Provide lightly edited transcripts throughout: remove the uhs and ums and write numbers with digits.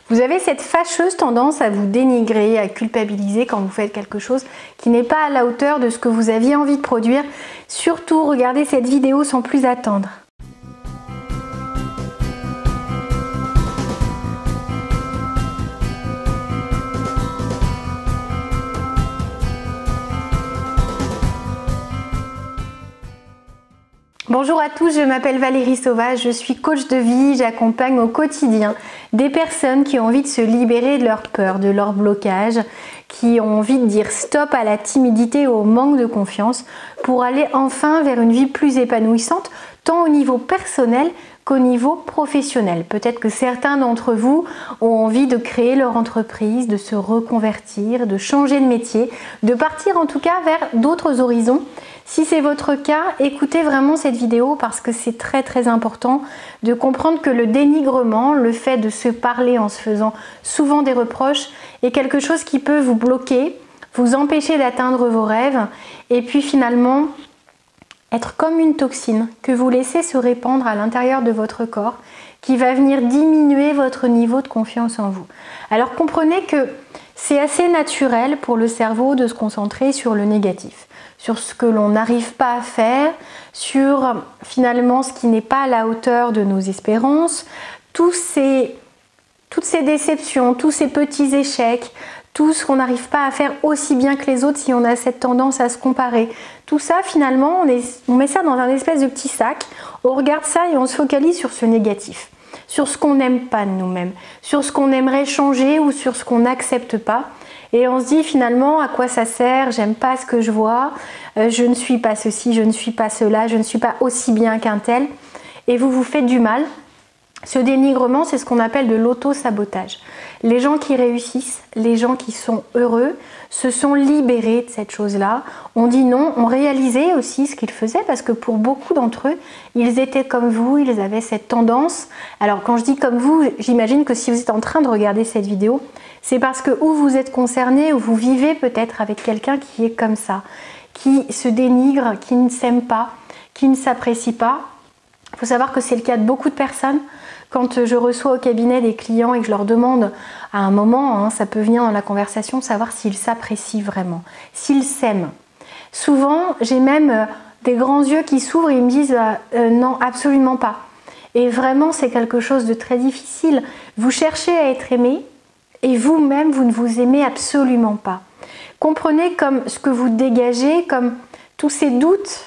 Vous avez cette fâcheuse tendance à vous dénigrer, à culpabiliser quand vous faites quelque chose qui n'est pas à la hauteur de ce que vous aviez envie de produire. Surtout, regardez cette vidéo sans plus attendre. Bonjour à tous, je m'appelle Valérie Sauvage, je suis coach de vie, j'accompagne au quotidien des personnes qui ont envie de se libérer de leur peur, de leur blocage, qui ont envie de dire stop à la timidité, au manque de confiance pour aller enfin vers une vie plus épanouissante, tant au niveau personnel qu'au niveau professionnel. Peut-être que certains d'entre vous ont envie de créer leur entreprise, de se reconvertir, de changer de métier, de partir en tout cas vers d'autres horizons. Si c'est votre cas, écoutez vraiment cette vidéo parce que c'est très important de comprendre que le dénigrement, le fait de se parler en se faisant souvent des reproches est quelque chose qui peut vous bloquer, vous empêcher d'atteindre vos rêves et puis finalement être comme une toxine que vous laissez se répandre à l'intérieur de votre corps qui va venir diminuer votre niveau de confiance en vous. Alors comprenez que c'est assez naturel pour le cerveau de se concentrer sur le négatif, sur ce que l'on n'arrive pas à faire, sur finalement ce qui n'est pas à la hauteur de nos espérances, toutes ces déceptions, tous ces petits échecs, tout ce qu'on n'arrive pas à faire aussi bien que les autres si on a cette tendance à se comparer. Tout ça finalement, on met ça dans un espèce de petit sac, on regarde ça et on se focalise sur ce négatif, sur ce qu'on n'aime pas de nous-mêmes, sur ce qu'on aimerait changer ou sur ce qu'on n'accepte pas. Et on se dit finalement à quoi ça sert, j'aime pas ce que je vois, je ne suis pas ceci, je ne suis pas cela, je ne suis pas aussi bien qu'un tel. Et vous vous faites du mal. Ce dénigrement, c'est ce qu'on appelle de l'auto-sabotage. Les gens qui réussissent, les gens qui sont heureux, se sont libérés de cette chose-là. On dit non, on réalisait aussi ce qu'ils faisaient parce que pour beaucoup d'entre eux, ils étaient comme vous, ils avaient cette tendance. Alors quand je dis comme vous, j'imagine que si vous êtes en train de regarder cette vidéo, c'est parce que ou vous êtes concerné ou vous vivez peut-être avec quelqu'un qui est comme ça, qui se dénigre, qui ne s'aime pas, qui ne s'apprécie pas. Il faut savoir que c'est le cas de beaucoup de personnes. Quand je reçois au cabinet des clients et que je leur demande à un moment, ça peut venir dans la conversation, savoir s'ils s'apprécient vraiment, s'ils s'aiment. Souvent, j'ai même des grands yeux qui s'ouvrent et ils me disent non, absolument pas. Et vraiment, c'est quelque chose de très difficile. Vous cherchez à être aimé et vous-même, vous ne vous aimez absolument pas. Comprenez comme ce que vous dégagez, comme tous ces doutes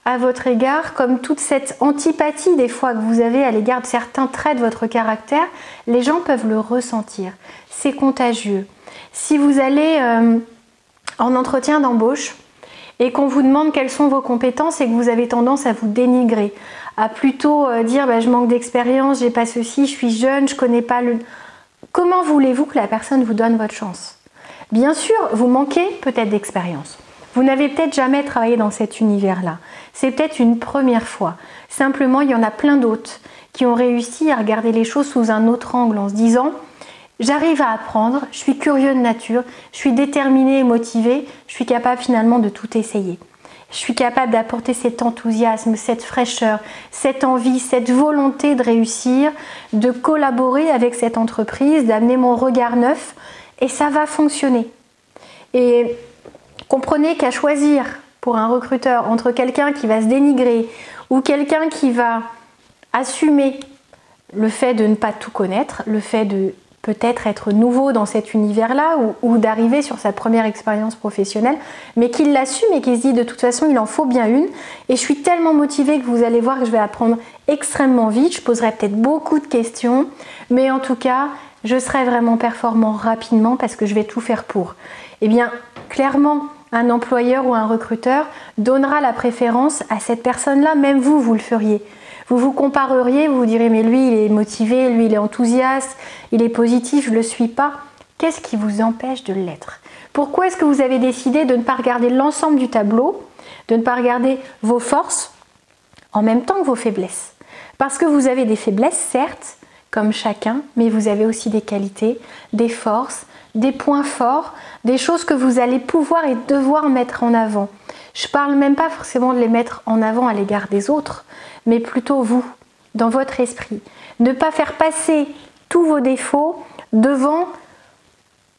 à votre égard, comme toute cette antipathie des fois que vous avez à l'égard de certains traits de votre caractère, les gens peuvent le ressentir. C'est contagieux. Si vous allez en entretien d'embauche et qu'on vous demande quelles sont vos compétences et que vous avez tendance à vous dénigrer, à plutôt dire je manque d'expérience, j'ai pas ceci, je suis jeune, je connais pas le... Comment voulez-vous que la personne vous donne votre chance? Bien sûr, vous manquez peut-être d'expérience. Vous n'avez peut-être jamais travaillé dans cet univers-là. C'est peut-être une première fois. Simplement, il y en a plein d'autres qui ont réussi à regarder les choses sous un autre angle en se disant « J'arrive à apprendre, je suis curieux de nature, je suis déterminé et motivé, je suis capable finalement de tout essayer. Je suis capable d'apporter cet enthousiasme, cette fraîcheur, cette envie, cette volonté de réussir, de collaborer avec cette entreprise, d'amener mon regard neuf et ça va fonctionner. » Et comprenez qu'à choisir pour un recruteur entre quelqu'un qui va se dénigrer ou quelqu'un qui va assumer le fait de ne pas tout connaître, le fait de peut-être être nouveau dans cet univers-là ou d'arriver sur sa première expérience professionnelle, mais qu'il l'assume et qu'il se dit de toute façon il en faut bien une et je suis tellement motivée que vous allez voir que je vais apprendre extrêmement vite, je poserai peut-être beaucoup de questions, mais en tout cas je serai vraiment performant rapidement parce que je vais tout faire pour. Eh bien clairement, un employeur ou un recruteur donnera la préférence à cette personne-là, même vous, vous le feriez. Vous vous compareriez, vous vous direz mais lui il est motivé, lui il est enthousiaste, il est positif, je ne le suis pas. Qu'est-ce qui vous empêche de l'être? Pourquoi est-ce que vous avez décidé de ne pas regarder l'ensemble du tableau, de ne pas regarder vos forces en même temps que vos faiblesses? Parce que vous avez des faiblesses, certes, comme chacun, mais vous avez aussi des qualités, des forces, des points forts, des choses que vous allez pouvoir et devoir mettre en avant. Je ne parle même pas forcément de les mettre en avant à l'égard des autres, mais plutôt vous, dans votre esprit. Ne pas faire passer tous vos défauts devant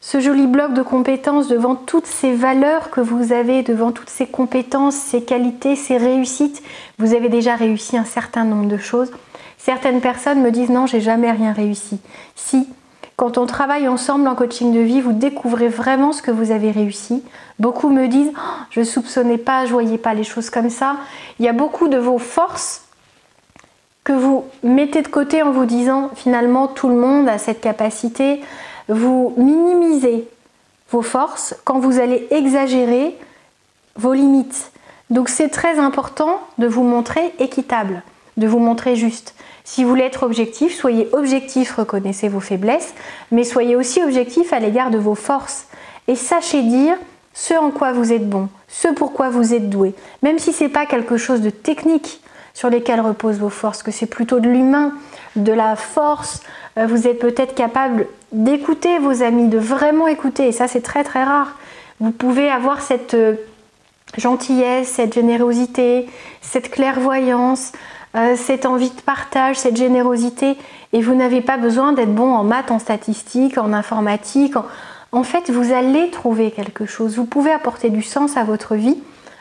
ce joli bloc de compétences, devant toutes ces valeurs que vous avez, devant toutes ces compétences, ces qualités, ces réussites, vous avez déjà réussi un certain nombre de choses. Certaines personnes me disent non, j'ai jamais rien réussi. Si, quand on travaille ensemble en coaching de vie, vous découvrez vraiment ce que vous avez réussi. Beaucoup me disent oh, je ne soupçonnais pas, je ne voyais pas les choses comme ça. Il y a beaucoup de vos forces que vous mettez de côté en vous disant finalement tout le monde a cette capacité. Vous minimisez vos forces quand vous allez exagérer vos limites. Donc c'est très important de vous montrer équitable, de vous montrer juste. Si vous voulez être objectif, soyez objectif, reconnaissez vos faiblesses, mais soyez aussi objectif à l'égard de vos forces. Et sachez dire ce en quoi vous êtes bon, ce pourquoi vous êtes doué. Même si ce n'est pas quelque chose de technique sur lesquels reposent vos forces, que c'est plutôt de l'humain, de la force. Vous êtes peut-être capable d'écouter vos amis, de vraiment écouter, et ça c'est très très rare. Vous pouvez avoir cette gentillesse, cette générosité, cette clairvoyance, cette envie de partage, cette générosité, et vous n'avez pas besoin d'être bon en maths, en statistiques, en informatique. En fait, vous allez trouver quelque chose. Vous pouvez apporter du sens à votre vie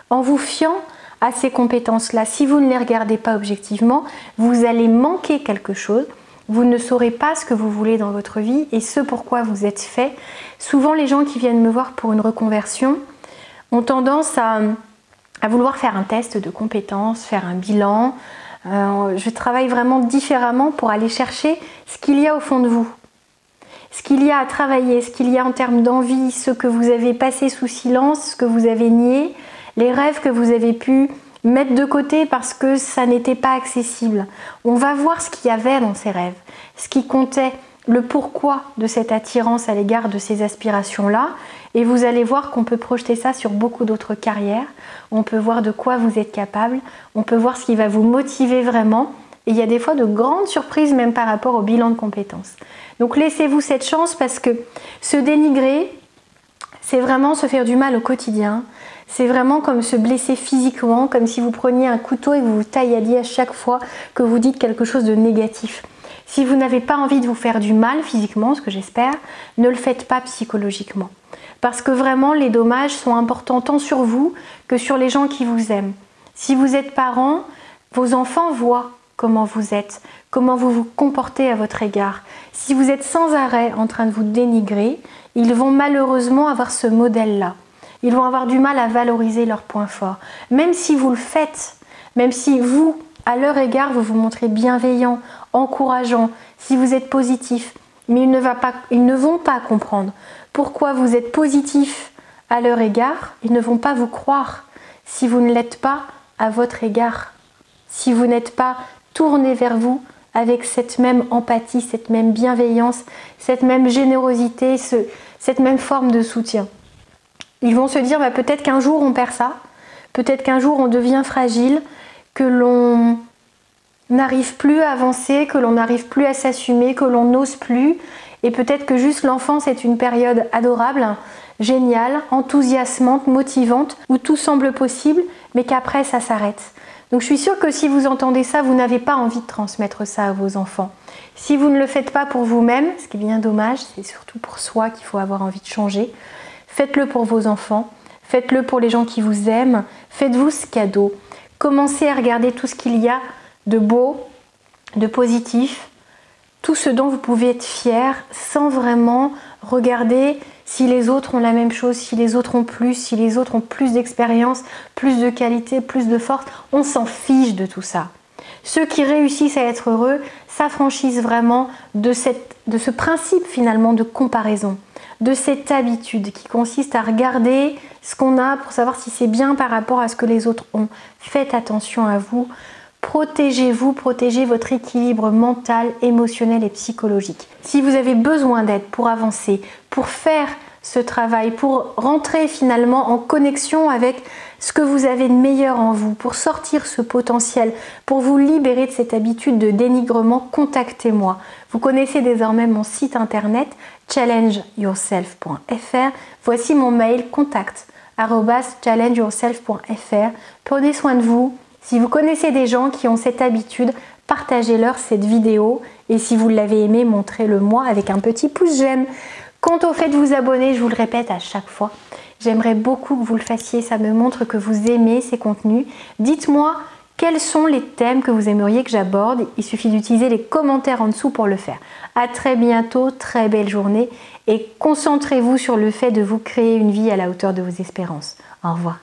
en vous fiant à ces compétences-là. Si vous ne les regardez pas objectivement, vous allez manquer quelque chose. Vous ne saurez pas ce que vous voulez dans votre vie et ce pourquoi vous êtes fait. Souvent, les gens qui viennent me voir pour une reconversion ont tendance à vouloir faire un test de compétences, faire un bilan. Je travaille vraiment différemment pour aller chercher ce qu'il y a au fond de vous. Ce qu'il y a à travailler, ce qu'il y a en termes d'envie, ce que vous avez passé sous silence, ce que vous avez nié, les rêves que vous avez pu mettre de côté parce que ça n'était pas accessible. On va voir ce qu'il y avait dans ces rêves, ce qui comptait, le pourquoi de cette attirance à l'égard de ces aspirations-là, et vous allez voir qu'on peut projeter ça sur beaucoup d'autres carrières. On peut voir de quoi vous êtes capable, on peut voir ce qui va vous motiver vraiment, et il y a des fois de grandes surprises même par rapport au bilan de compétences. Donc laissez-vous cette chance parce que se dénigrer, c'est vraiment se faire du mal au quotidien. C'est vraiment comme se blesser physiquement, comme si vous preniez un couteau et que vous vous tailladiez à chaque fois que vous dites quelque chose de négatif. Si vous n'avez pas envie de vous faire du mal physiquement, ce que j'espère, ne le faites pas psychologiquement. Parce que vraiment, les dommages sont importants tant sur vous que sur les gens qui vous aiment. Si vous êtes parent, vos enfants voient comment vous êtes, comment vous vous comportez à votre égard. Si vous êtes sans arrêt en train de vous dénigrer, ils vont malheureusement avoir ce modèle-là. Ils vont avoir du mal à valoriser leurs points forts. Même si vous le faites, même si vous, à leur égard, vous vous montrez bienveillant, encourageant, si vous êtes positif, mais ils ne vont pas comprendre pourquoi vous êtes positif à leur égard. Ils ne vont pas vous croire si vous ne l'êtes pas à votre égard, si vous n'êtes pas tourné vers vous avec cette même empathie, cette même bienveillance, cette même générosité, cette même forme de soutien. Ils vont se dire bah, peut-être qu'un jour on perd ça, peut-être qu'un jour on devient fragile, que l'on n'arrive plus à avancer, que l'on n'arrive plus à s'assumer, que l'on n'ose plus. Et peut-être que juste l'enfance est une période adorable, géniale, enthousiasmante, motivante, où tout semble possible, mais qu'après ça s'arrête. Donc je suis sûre que si vous entendez ça, vous n'avez pas envie de transmettre ça à vos enfants. Si vous ne le faites pas pour vous-même, ce qui est bien dommage, c'est surtout pour soi qu'il faut avoir envie de changer, faites-le pour vos enfants, faites-le pour les gens qui vous aiment, faites-vous ce cadeau. Commencez à regarder tout ce qu'il y a de beau, de positif, tout ce dont vous pouvez être fier sans vraiment regarder si les autres ont la même chose, si les autres ont plus, si les autres ont plus d'expérience, plus de qualité, plus de force. On s'en fiche de tout ça. Ceux qui réussissent à être heureux s'affranchissent vraiment de ce principe finalement de comparaison, de cette habitude qui consiste à regarder ce qu'on a pour savoir si c'est bien par rapport à ce que les autres ont. Faites attention à vous. Protégez-vous, protégez votre équilibre mental, émotionnel et psychologique. Si vous avez besoin d'aide pour avancer, pour faire ce travail, pour rentrer finalement en connexion avec ce que vous avez de meilleur en vous, pour sortir ce potentiel, pour vous libérer de cette habitude de dénigrement, contactez-moi. Vous connaissez désormais mon site internet challengeyourself.fr. Voici mon mail contact@challengeyourself.fr. Prenez soin de vous. Si vous connaissez des gens qui ont cette habitude, partagez-leur cette vidéo Et si vous l'avez aimé, montrez-le moi avec un petit pouce j'aime. Quant au fait de vous abonner, je vous le répète à chaque fois, j'aimerais beaucoup que vous le fassiez, ça me montre que vous aimez ces contenus. Dites-moi quels sont les thèmes que vous aimeriez que j'aborde, il suffit d'utiliser les commentaires en dessous pour le faire. À très bientôt, très belle journée et concentrez-vous sur le fait de vous créer une vie à la hauteur de vos espérances. Au revoir.